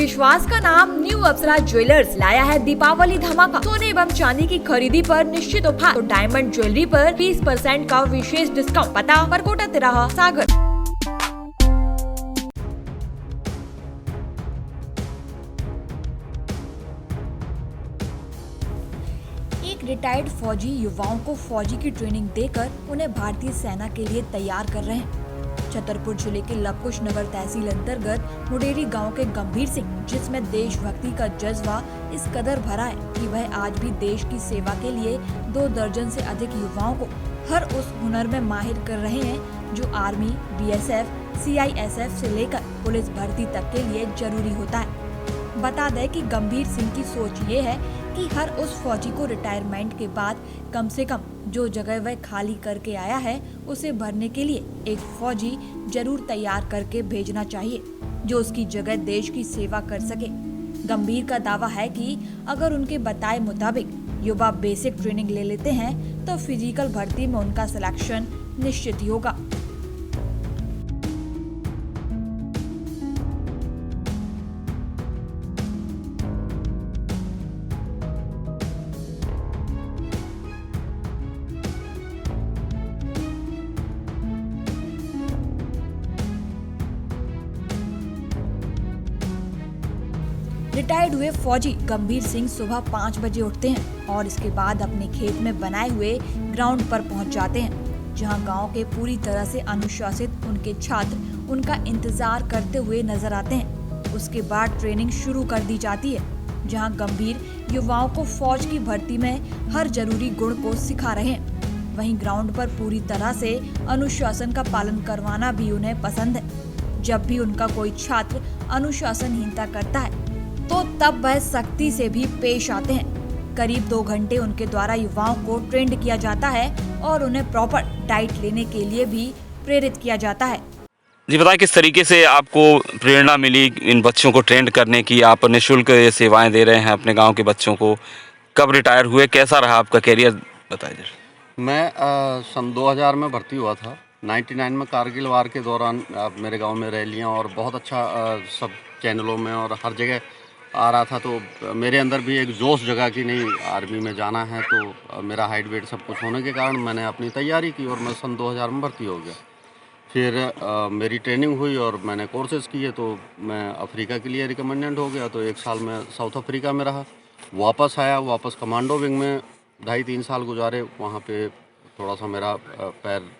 विश्वास का नाम न्यू अप्सरा ज्वेलर्स लाया है दीपावली धमाका। सोने एवं चांदी की खरीदी पर निश्चित ऑफर तो डायमंड ज्वेलरी पर 20% का विशेष डिस्काउंट। पता परकोटा तिराहा सागर। एक रिटायर्ड फौजी युवाओं को फौजी की ट्रेनिंग देकर उन्हें भारतीय सेना के लिए तैयार कर रहे हैं। छतरपुर जिले के लवकुश नगर तहसील अंतर्गत मुडेरी गांव के गंभीर सिंह, जिसमें देशभक्ति का जज्बा इस कदर भरा है कि वह आज भी देश की सेवा के लिए 2 दर्जन से अधिक युवाओं को हर उस हुनर में माहिर कर रहे हैं जो आर्मी, बीएसएफ, सीआईएसएफ से लेकर पुलिस भर्ती तक के लिए जरूरी होता है। बता दें कि गंभीर सिंह की सोच ये है कि हर उस फौजी को रिटायरमेंट के बाद कम से कम जो जगह वह खाली करके आया है उसे भरने के लिए एक फौजी जरूर तैयार करके भेजना चाहिए जो उसकी जगह देश की सेवा कर सके। गंभीर का दावा है कि अगर उनके बताए मुताबिक युवा बेसिक ट्रेनिंग ले लेते हैं तो फिजिकल भर्ती में उनका सिलेक्शन निश्चित ही होगा। रिटायर्ड हुए फौजी गंभीर सिंह सुबह 5 बजे उठते हैं और इसके बाद अपने खेत में बनाए हुए ग्राउंड पर पहुंच जाते हैं, जहां गांव के पूरी तरह से अनुशासित उनके छात्र उनका इंतजार करते हुए नजर आते हैं। उसके बाद ट्रेनिंग शुरू कर दी जाती है, जहां गंभीर युवाओं को फौज की भर्ती में हर जरूरी गुण को सिखा रहे हैं। वहीं ग्राउंड पर पूरी तरह से अनुशासन का पालन करवाना भी उन्हें पसंद है। जब भी उनका कोई छात्र अनुशासनहीनता करता है तो तब वह सख्ती से भी पेश आते हैं। करीब 2 घंटे उनके द्वारा युवाओं को ट्रेंड किया जाता है और उन्हें प्रॉपर डाइट लेने के लिए भी प्रेरित किया जाता है। जी बताएं, किस तरीके से आपको प्रेरणा मिली इन बच्चों को ट्रेंड करने की? आप निःशुल्क ये सेवाएं दे रहे हैं अपने गांव के बच्चों को। कब रिटायर हुए, कैसा रहा आपका कैरियर, बताइए। मैं सन 2000 में भर्ती हुआ था। 99 में कारगिल वार के दौरान मेरे गांव में रैलियां और बहुत अच्छा सब चैनलों में और हर जगह आ रहा था, तो मेरे अंदर भी एक जोश जगा कि नहीं आर्मी में जाना है। तो मेरा हाइट वेट सब कुछ होने के कारण मैंने अपनी तैयारी की और मैं सन 2000 में भर्ती हो गया। फिर मेरी ट्रेनिंग हुई और मैंने कोर्सेज किए, तो मैं अफ्रीका के लिए रिकमेंडेड हो गया। तो 1 साल मैं साउथ अफ्रीका में रहा, वापस आया, वापस कमांडो विंग में 2.5-3 साल गुजारे। वहाँ पे थोड़ा सा मेरा पैर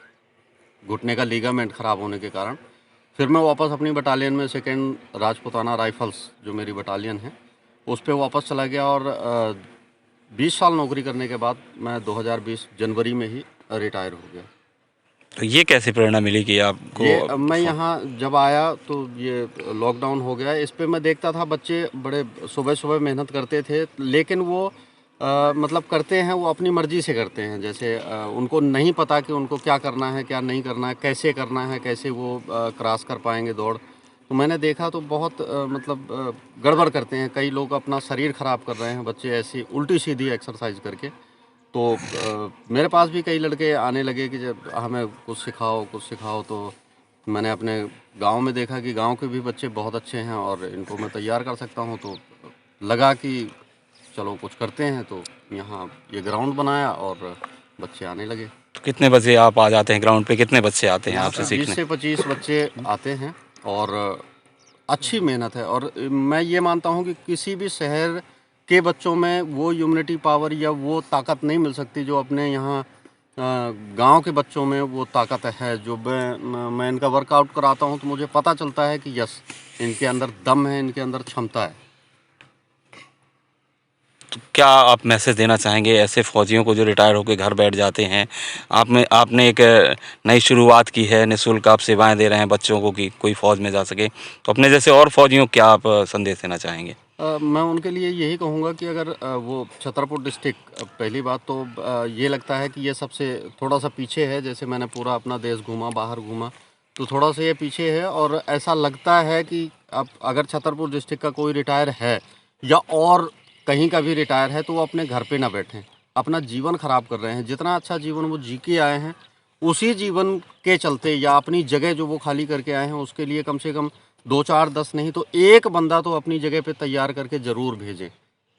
घुटने का लीगामेंट ख़राब होने के कारण फिर मैं वापस अपनी बटालियन में 2nd राजपुताना राइफल्स जो मेरी बटालियन है उस पे वापस चला गया। और 20 साल नौकरी करने के बाद मैं 2020 जनवरी में ही रिटायर हो गया। तो ये कैसे प्रेरणा मिली कि आपको? मैं यहाँ जब आया तो ये लॉकडाउन हो गया। इस पे मैं देखता था बच्चे बड़े सुबह सुबह मेहनत करते थे, लेकिन वो मतलब करते हैं वो अपनी मर्ज़ी से करते हैं। जैसे उनको नहीं पता कि उनको क्या करना है, क्या नहीं करना है, कैसे करना है, कैसे वो क्रॉस कर पाएंगे दौड़। तो मैंने देखा तो बहुत मतलब गड़बड़ करते हैं। कई लोग अपना शरीर ख़राब कर रहे हैं बच्चे ऐसी उल्टी सीधी एक्सरसाइज करके। तो मेरे पास भी कई लड़के आने लगे कि जब हमें कुछ सिखाओ। तो मैंने अपने गांव में देखा कि गांव के भी बच्चे बहुत अच्छे हैं और इनको मैं तैयार कर सकता हूं। तो लगा कि चलो कुछ करते हैं। तो यहाँ ये ग्राउंड बनाया और बच्चे आने लगे। तो कितने बजे आप आ जाते हैं ग्राउंड पे? कितने बच्चे आते हैं आपसे सीखने? 20 से 25 बच्चे आते हैं और अच्छी मेहनत है। और मैं ये मानता हूँ कि किसी भी शहर के बच्चों में वो इम्यूनिटी पावर या वो ताकत नहीं मिल सकती जो अपने यहाँ गांव के बच्चों में वो ताकत है। जो मैं इनका वर्कआउट कराता हूँ तो मुझे पता चलता है कि यस, इनके अंदर दम है, इनके अंदर क्षमता है। तो क्या आप मैसेज देना चाहेंगे ऐसे फौजियों को जो रिटायर होकर घर बैठ जाते हैं? आपने एक नई शुरुआत की है, निःशुल्क आप सेवाएं दे रहे हैं बच्चों को कि कोई फ़ौज में जा सके, तो अपने जैसे और फौजियों को क्या आप संदेश देना चाहेंगे? मैं उनके लिए यही कहूँगा कि अगर वो छतरपुर डिस्ट्रिक्ट, पहली बात तो ये लगता है कि ये सबसे थोड़ा सा पीछे है। जैसे मैंने पूरा अपना देश घूमा, बाहर घूमा, तो थोड़ा सा ये पीछे है। और ऐसा लगता है कि अब अगर छतरपुर डिस्ट्रिक्ट का कोई रिटायर है या और कहीं का भी रिटायर है तो वो अपने घर पे ना बैठें, अपना जीवन ख़राब कर रहे हैं। जितना अच्छा जीवन वो जी के आए हैं उसी जीवन के चलते या अपनी जगह जो वो खाली करके आए हैं उसके लिए कम से कम 2 4 10 नहीं तो एक बंदा तो अपनी जगह पे तैयार करके ज़रूर भेजें,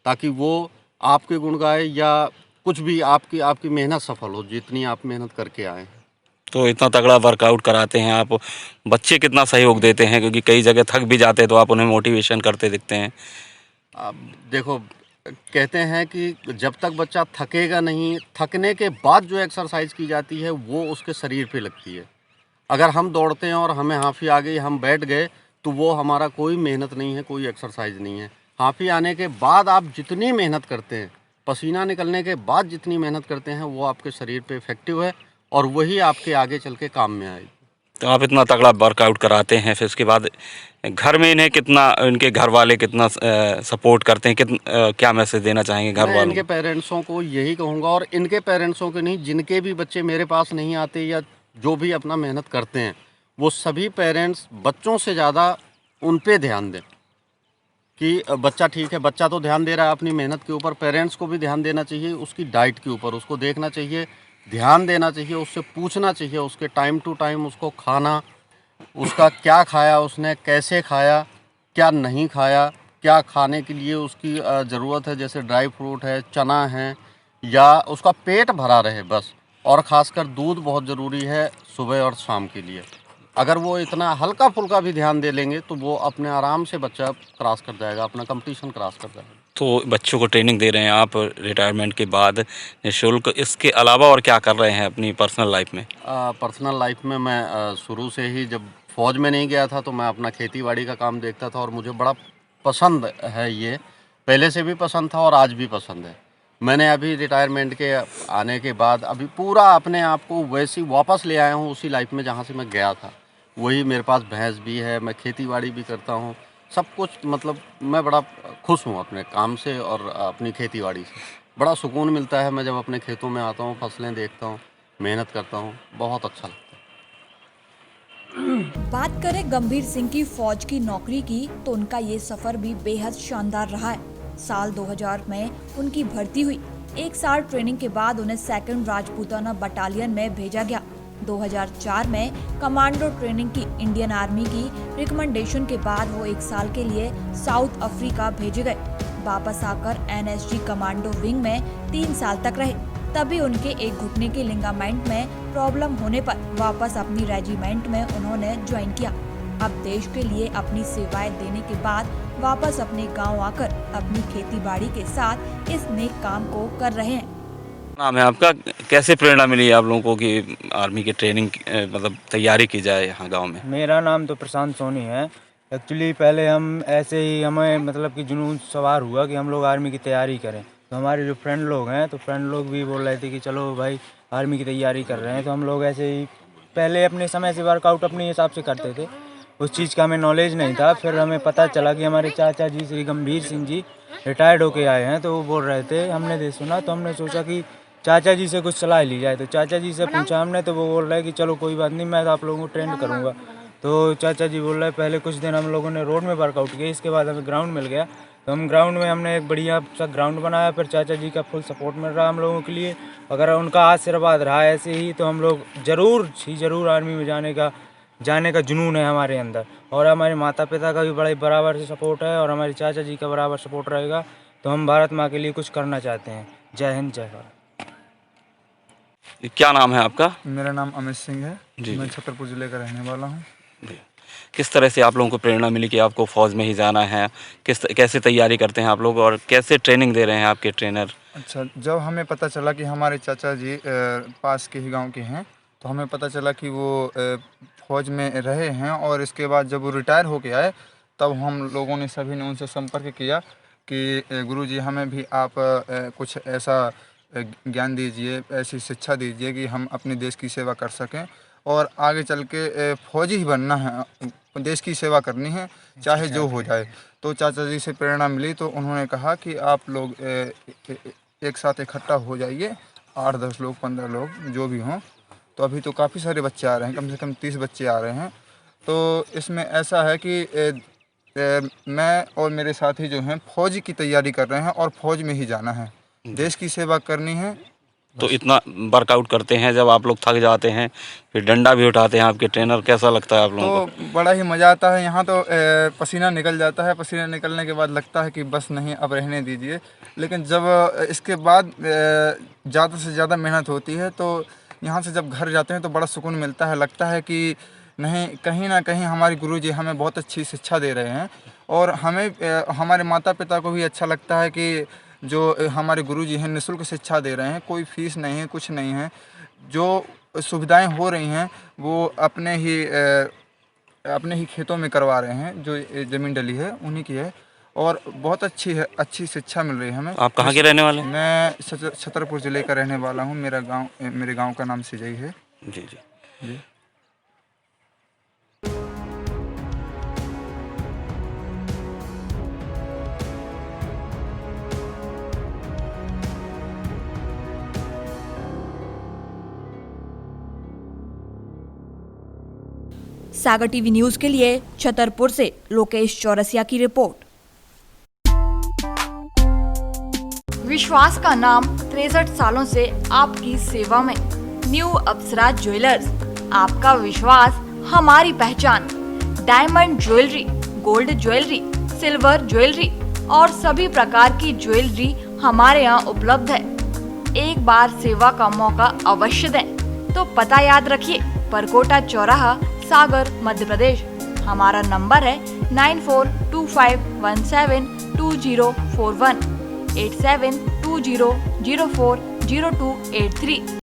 ताकि वो आपके गुण गाए या कुछ भी आपकी मेहनत सफल हो, जितनी आप मेहनत करके आए हैं। तो इतना तगड़ा वर्कआउट कराते हैं आप, बच्चे कितना सहयोग देते हैं, क्योंकि कई जगह थक भी जाते हैं तो आप उन्हें मोटिवेशन करते दिखते हैं। अब देखो, कहते हैं कि जब तक बच्चा थकेगा नहीं, थकने के बाद जो एक्सरसाइज की जाती है वो उसके शरीर पे लगती है। अगर हम दौड़ते हैं और हमें हांफी आ गई, हम बैठ गए, तो वो हमारा कोई मेहनत नहीं है, कोई एक्सरसाइज नहीं है। हांफी आने के बाद आप जितनी मेहनत करते हैं, पसीना निकलने के बाद जितनी मेहनत करते हैं, वो आपके शरीर पे इफ़ेक्टिव है और वही आपके आगे चल के काम में आएगी। तो आप इतना तगड़ा वर्कआउट कराते हैं, फिर उसके बाद घर में इन्हें कितना, इनके घर वाले कितना सपोर्ट करते हैं, क्या मैसेज देना चाहेंगे घर मैं वालों इनके को? पेरेंट्सों को यही कहूँगा, और इनके पेरेंट्सों के नहीं, जिनके भी बच्चे मेरे पास नहीं आते या जो भी अपना मेहनत करते हैं, वो सभी पेरेंट्स बच्चों से ज़्यादा उन पे ध्यान दें कि बच्चा ठीक है, बच्चा तो ध्यान दे रहा है अपनी मेहनत के ऊपर, पेरेंट्स को भी ध्यान देना चाहिए उसकी डाइट के ऊपर, उसको देखना चाहिए, ध्यान देना चाहिए, उससे पूछना चाहिए, उसके टाइम टू टाइम उसको खाना, उसका क्या खाया उसने, कैसे खाया, क्या नहीं खाया, क्या खाने के लिए उसकी ज़रूरत है, जैसे ड्राई फ्रूट है, चना है, या उसका पेट भरा रहे बस। और ख़ासकर दूध बहुत ज़रूरी है सुबह और शाम के लिए। अगर वो इतना हल्का फुल्का भी ध्यान दे लेंगे तो वो अपने आराम से बच्चा क्रॉस कर जाएगा, अपना कंपटीशन क्रॉस कर जाएगा। तो बच्चों को ट्रेनिंग दे रहे हैं आप रिटायरमेंट के बाद निःशुल्क, इसके अलावा और क्या कर रहे हैं अपनी पर्सनल लाइफ में? पर्सनल लाइफ में मैं शुरू से ही, जब फ़ौज में नहीं गया था तो मैं अपना खेती बाड़ी का काम देखता था और मुझे बड़ा पसंद है ये, पहले से भी पसंद था और आज भी पसंद है। मैंने अभी रिटायरमेंट के आने के बाद अभी पूरा अपने आप को वैसे ही वापस ले आया हूँ उसी लाइफ में जहाँ से मैं गया था। वही मेरे पास भैंस भी है, मैं खेती बाड़ी भी करता हूँ, सब कुछ, मतलब मैं बड़ा खुश हूँ अपने काम से और अपनी खेती बाड़ी से। बड़ा सुकून मिलता है मैं जब अपने खेतों में आता हूँ, फसलें देखता हूँ, मेहनत करता हूँ, बहुत अच्छा लगता है। बात करें गंभीर सिंह की फौज की नौकरी की, तो उनका ये सफर भी बेहद शानदार रहा है। साल 2000 में उनकी भर्ती हुई। 1 साल ट्रेनिंग के बाद उन्हें 2nd राजपूताना बटालियन में भेजा गया। 2004 में कमांडो ट्रेनिंग की इंडियन आर्मी की रिकमेंडेशन के बाद वो 1 साल के लिए साउथ अफ्रीका भेजे गए। वापस आकर एनएसजी कमांडो विंग में 3 साल तक रहे। तभी उनके एक घुटने के लिगामेंट में प्रॉब्लम होने पर वापस अपनी रेजिमेंट में उन्होंने ज्वाइन किया। अब देश के लिए अपनी सेवाएं देने के बाद वापस अपने गांव आकर अपनी खेतीबाड़ी के साथ इस नेक काम को कर रहे हैं। नाम है आपका, कैसे प्रेरणा मिली आप लोगों को कि आर्मी की ट्रेनिंग मतलब तैयारी की जाए यहाँ गांव में? मेरा नाम तो प्रशांत सोनी है। एक्चुअली पहले हम ऐसे ही, हमें मतलब कि जुनून सवार हुआ कि हम लोग आर्मी की तैयारी करें। तो हमारे जो फ्रेंड लोग हैं, तो फ्रेंड लोग भी बोल रहे थे कि चलो भाई आर्मी की तैयारी कर रहे हैं। तो हम लोग ऐसे ही पहले अपने समय से वर्कआउट अपने हिसाब से करते थे, उस चीज़ का हमें नॉलेज नहीं था। फिर हमें पता चला कि हमारे चाचा जी श्री गंभीर सिंह जी रिटायर्ड होके आए हैं, तो वो बोल रहे थे, हमने सुना, तो हमने सोचा कि चाचा जी से कुछ सलाह ली जाए। तो चाचा जी से पूछा हमने, तो वो बोल रहे कि चलो कोई बात नहीं, मैं आप लोगों को ट्रेन करूँगा। तो चाचा जी बोल रहे, पहले कुछ दिन हम लोगों ने रोड में वर्कआउट किया, इसके बाद हमें ग्राउंड मिल गया। तो हम ग्राउंड में हमने एक बढ़िया सा ग्राउंड बनाया। फिर चाचा जी का फुल सपोर्ट मिल रहा हम लोगों के लिए। अगर उनका आशीर्वाद रहा ऐसे ही, तो हम लोग ज़रूर आर्मी में जाने का जुनून है हमारे अंदर। और हमारे माता पिता का भी बड़े बराबर से सपोर्ट है और हमारे चाचा जी का बराबर सपोर्ट रहेगा। तो हम भारत माँ के लिए कुछ करना चाहते हैं। जय हिंद, जय भारत। क्या नाम है आपका? मेरा नाम अमित सिंह है। जी, मैं जी। छतरपुर ज़िले का रहने वाला हूँ। किस तरह से आप लोगों को प्रेरणा मिली कि आपको फ़ौज में ही जाना है? कैसे तैयारी करते हैं आप लोग और कैसे ट्रेनिंग दे रहे हैं आपके ट्रेनर? अच्छा, जब हमें पता चला कि हमारे चाचा जी पास के ही गांव के हैं, तो हमें पता चला कि वो फ़ौज में रहे हैं, और इसके बाद जब वो रिटायर होके आए, तब हम लोगों ने सभी ने उनसे संपर्क किया कि गुरुजी हमें भी आप कुछ ऐसा ज्ञान दीजिए, ऐसी शिक्षा दीजिए कि हम अपने देश की सेवा कर सकें और आगे चल के फौजी ही बनना है, देश की सेवा करनी है, चाहे जो हो जाए। तो चाचा जी से प्रेरणा मिली, तो उन्होंने कहा कि आप लोग एक साथ इकट्ठा हो जाइए, 8-10 लोग, 15 लोग, जो भी हों। तो अभी तो काफ़ी सारे बच्चे आ रहे हैं, कम से कम 30 बच्चे आ रहे हैं। तो इसमें ऐसा है कि मैं और मेरे साथी जो हैं फ़ौज की तैयारी कर रहे हैं और फ़ौज में ही जाना है, देश की सेवा करनी है, तो इतना वर्कआउट करते हैं, जब आप लोग थक जाते हैं फिर डंडा भी उठाते हैं आपके ट्रेनर, कैसा लगता है आप लोगों को? तो बड़ा ही मज़ा आता है। यहाँ तो पसीना निकल जाता है, पसीना निकलने के बाद लगता है कि बस नहीं अब रहने दीजिए। लेकिन जब इसके बाद ज़्यादा से ज़्यादा मेहनत होती है तो यहाँ से जब घर जाते हैं तो बड़ा सुकून मिलता है। लगता है कि नहीं, कहीं ना कहीं हमारे गुरुजी हमें बहुत अच्छी शिक्षा दे रहे हैं और हमें हमारे माता पिता को भी अच्छा लगता है कि जो हमारे गुरुजी हैं निःशुल्क शिक्षा दे रहे हैं, कोई फीस नहीं है, कुछ नहीं है। जो सुविधाएं हो रही हैं वो अपने ही खेतों में करवा रहे हैं, जो ज़मीन डली है उन्हीं की है और बहुत अच्छी शिक्षा मिल रही है हमें। आप कहाँ के रहने वाले हैं? मैं छतरपुर ज़िले का रहने वाला हूँ। मेरे गांव का नाम सिजई है। जी जी। जी। सागर टीवी न्यूज के लिए छतरपुर से लोकेश चौरसिया की रिपोर्ट। विश्वास का नाम 63 सालों से आपकी सेवा में। न्यू अप्सरा ज्वेलर्स, आपका विश्वास हमारी पहचान। Diamond jewellery, gold jewellery, silver jewellery और सभी प्रकार की ज्वेलरी हमारे यहाँ उपलब्ध है। एक बार सेवा का मौका अवश्य दें। तो पता याद रखिए, परकोटा चौराहा, सागर, मध्य प्रदेश। हमारा नंबर है 9425172041, 8720040283।